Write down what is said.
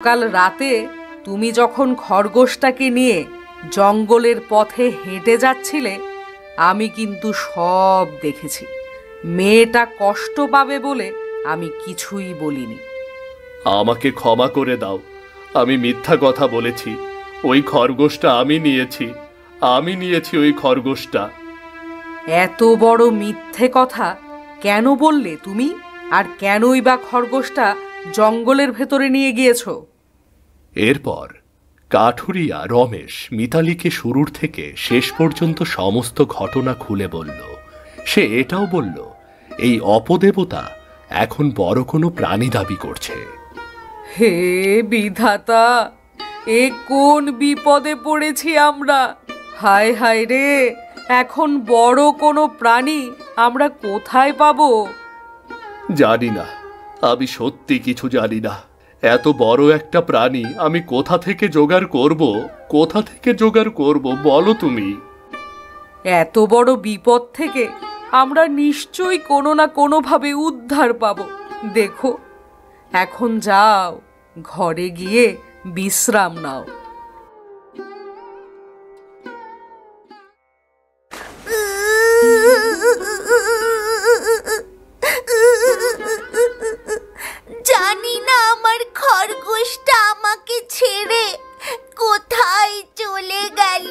কাল রাতে তুমি যখন খরগোশটাকে নিয়ে জঙ্গলের পথে হেঁটে যাচ্ছিলে, আমি কিন্তু সব দেখেছি। মেয়েটা কষ্ট পাবে বলে আমি কিছুই বলিনি। আমাকে ক্ষমা করে দাও, আমি মিথ্যা কথা বলেছি। ওই খরগোশটা আমি নিয়েছি ওই খরগোশটা। এত বড় মিথ্যে কথা কেন বললে তুমি? আর কেনই বা খরগোশটা জঙ্গলের ভেতরে নিয়ে গিয়েছো? এরপর কাঠুরিয়া রমেশ মিতালিকে শুরুর থেকে শেষ পর্যন্ত সমস্ত ঘটনা খুলে বলল। সে এটাও বলল, এই অপদেবতা এখন বড় কোনো প্রাণী দাবি করছে। হে বিধাতা, এ কোন বিপদে পড়েছি আমরা! হায় হায় রে, এখন বড় কোনো প্রাণী আমরা কোথায় পাবো? জানি না, আমি সত্যি কিছু জানি না। এত বড় একটা প্রাণী আমি কোথা থেকে জোগাড় করব বলো তুমি? এত বড় বিপদ থেকে আমরা নিশ্চয়ই কোনো না কোনোভাবে উদ্ধার পাবো। দেখো, এখন যাও, ঘরে গিয়ে বিশ্রাম নাও। জানি না আমার খরগোশটা আমাকে ছেড়ে কোথায় চলে গেল।